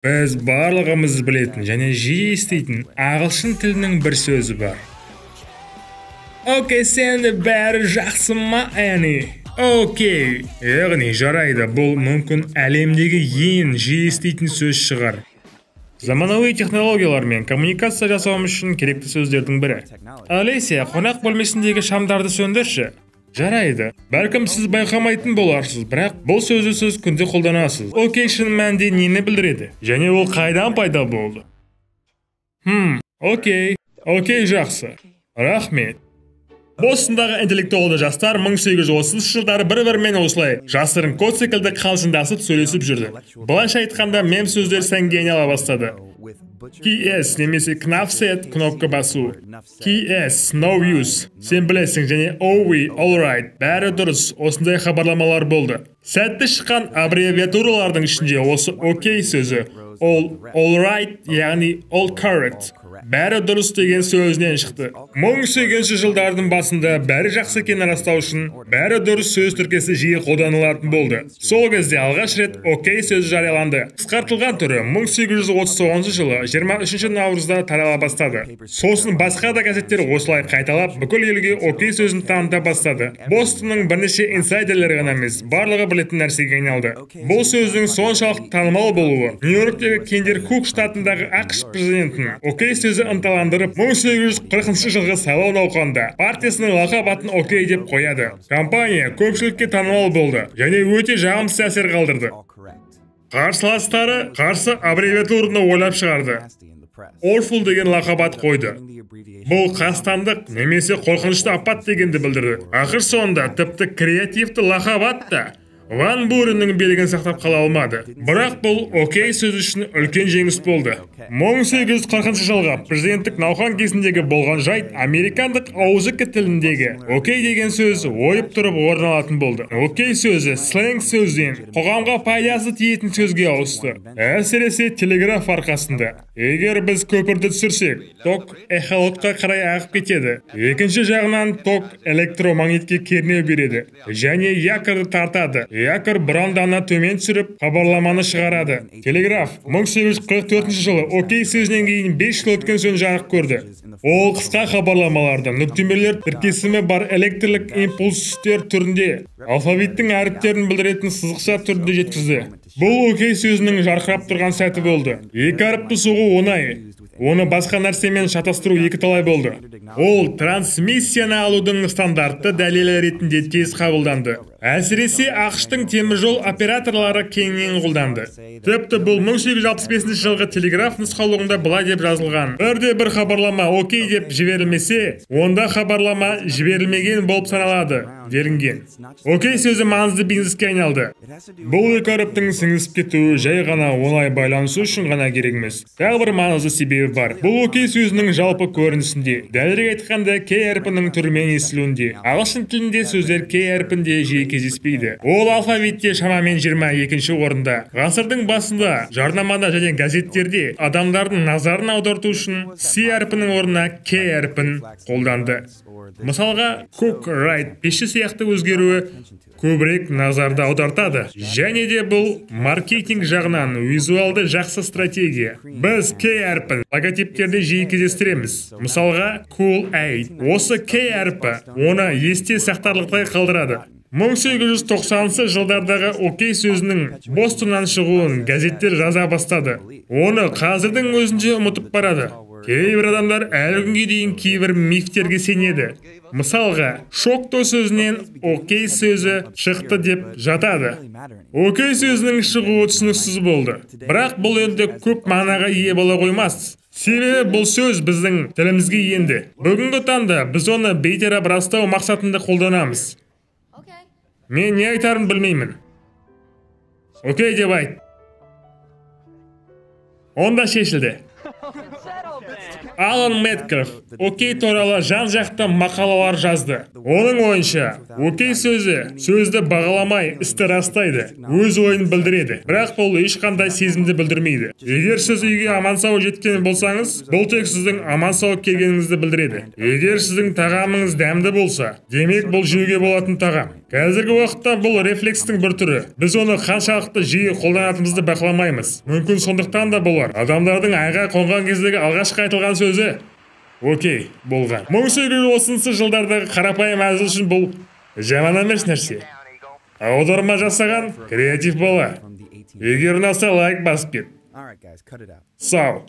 Біз барлығымыз білетін және жиі еститін ағылшын тілінің бір сөзі бар. Окей, сенде бәрі жақсы ма, Әни? Окей, яғни жарайды, бұл мүмкін әлемдегі ең жиі еститін сөз шығар. Заманауи технологиялар мен коммуникация жасауымыз үшін керекті сөздердің бірі. Алесия, қонақ бөлмесіндегі шамдарды сөндірші. Жарайды. Бәлкім сіз байқамайтын боларсыз, бірақ бұл сөзді сіз күнде қолданасыз. Окей, шын мәнінде нені білдіреді? Және ол қайдан пайда болды? Окей, жақсы. Рахмет. Бостондағы интеллектуалды жастар 1830 жылдары бір-бірімен осылай жасырын код секілді қалжыңдасып сөйлесіп жүрді. Былайша айтқанда мем сөздер сәнге айнала бастады. KS немесе knapset кнопка басу. KS no use. Сен білесің, және OV all right. Бәрі дұрыс. Осындай хабарламалар болды. Сәтті шыққан аббревиатуралардың ішінде осы OK сөзі all right, яғни all correct. Бәрі дұрыс деген сөзінен шықты. 1800 жылдардың басында бәрі жақсы екенін растау үшін бәрі дұрыс сөз тіркесі жиі қолданылатын болды. Сол кезде алғаш рет окей сөзі жарияланды. Қысқартылған түрі 1839 жылы 23 наурызда тарала бастады. Сосын басқа да газеттер осылай қайталап бүкіл елге окей сөзін таныта бастады. Бостонның бірнеше инсайдерлері ғана емес, барлығы білетін нәрсеге айналды. Бұл сөздің соншалықты танымал болуы Нью-Йорктегі Кендеркук штатындағы ақш президентін окей сөзі ынталандырып, 1840 жылғы сайлау науқанында партиясының лақап атын окей деп қояды. Компания көпшілікке танымал болды және өте жағымсыз әсер қалдырды. Қарсыластары қарсы аббревиатураны ойлап шығарды. Awful деген лақап ат қойды. Бұл қастандық немесе қорқынышты апат дегенді білдірді. Ақыр соңында тіпті креативті лақап ат та Ван Буреннің белгін сақтап қала алмады. Бірақ бұл окей сөз үшін үлкен жеңіс болды. 1840 жылға президенттік науқан кезіндегі болған жайт американдық ауызекі тіліндегі окей деген сөз ойып тұрып орын алатын болды. Окей сөзі сленг сөзден қоғамға пайдасы тиетін сөзге ауысты. Әсіресе телеграф арқасында. Егер біз көпірді түсірсек, ток эхолотқа қарай ағып кетеді. Екінші жағынан ток электромагнитке кернеу береді және якорды тартады. Якор бранданы төмен түсіріп, хабарламаны шығарады. Телеграф 1844 жылы окей сөзінен кейін 5 жыл өткен соң жарық көрді. Ол қысқа хабарламаларды нүктемелер тіркесімі бар электрлік импульстер түрінде алфавиттің әріптерін білдіретін сызықша түрінде жеткізді. Бұл окей сөзінің жарқырап тұрған сәті болды. Екі әріпті соғу оңай. Оны басқа нәрсемен шатастыру екі талай болды. Ол трансмиссияны алудың стандартты дәлелі ретінде тез қабылданды. Әсіресе ақштың теміржол операторлары кеңінен қолданды. Тіпті бұл 1865 жылғы телеграф нұсқаулығында былай деп жазылған. Бір хабарлама окей деп жіберілмесе, онда хабарлама жіберілмеген болып саналады делінген. Окей сөзі маңызды бизнеске айналды. Бұл екі әріптің сіңісіп кетуі жай ғана оңай байланысу үшін ғана керек емес. Тағы бір маңызды себебі бар. Бұл окей сөзінің жалпы көрінісінде, дәлірек айтқанда кей әрпінің түрімен естілуінде. Ағылшын тілінде сөздер кей әрпінде жиі кездеспейді. Ол алфавитте шамамен 22-ші орында. Ғасырдың басында жарнамада және газеттерде адамдардың назарын аударту үшін C әрпінің орнына K әрпін қолданды. Мысалға, cook, write, пеші сияқты өзгеруі көбірек назарды аудартады. Және де бұл маркетинг жағынан визуалды жақсы стратегия. Біз K әрпін логотиптерде жиі кездестіреміз. Мысалға, cool aid. Осы K әрпі оны есте сақтарлықтай қалдырады. 1890 жылдардағы окей сөзінің Бостоннан шығуын газеттер жаза бастады. Оны қазірдің өзінде ұмытып барады. Кейбір адамдар әлі күнге дейін кейбір мифтерге сенеді. Мысалға, шокто сөзінен окей сөзі шықты деп жатады. Окей сөзінің шығуы түсініксіз болды. Бірақ бұл енді көп мағынаға ие бола қоймас. Себебі бұл сөз біздің тілімізге енді. Бүгінгі таңда біз оны бейтарап растау мақсатында қолданамыз. Мен не айтарын білмеймін. Окей деп айт. Онда шешілді. Алан Меткалф окей туралы жан-жақты мақалалар жазды. Оның ойынша, окей сөзді бағаламай істі растайды, өз ойын білдіреді, бірақ бұл ешқандай сезімді білдірмейді. Егер сіз үйге аман-сау жеткен болсаңыз, бұл тек сіздің аман-сау келгеніңізді білдіреді. Егер сіздің тағамыңыз дәмді болса, демек бұл жеуге болатын тағам. Қазіргі уақытта бұл рефлекстің бір түрі. Біз оны қаншалықты жиі қолданатынымызды бақыламаймыз. Мүмкін сондықтан да болар. Адамдардың айға қонған кездегі алғашқы айтылған сөзі окей болған. 1830 жылдардағы қарапайым әзіл үшін бұл жаман емес нәрсе. Аударма жасаған креатив бала. Егер ұнаса лайк басып кет. Сау.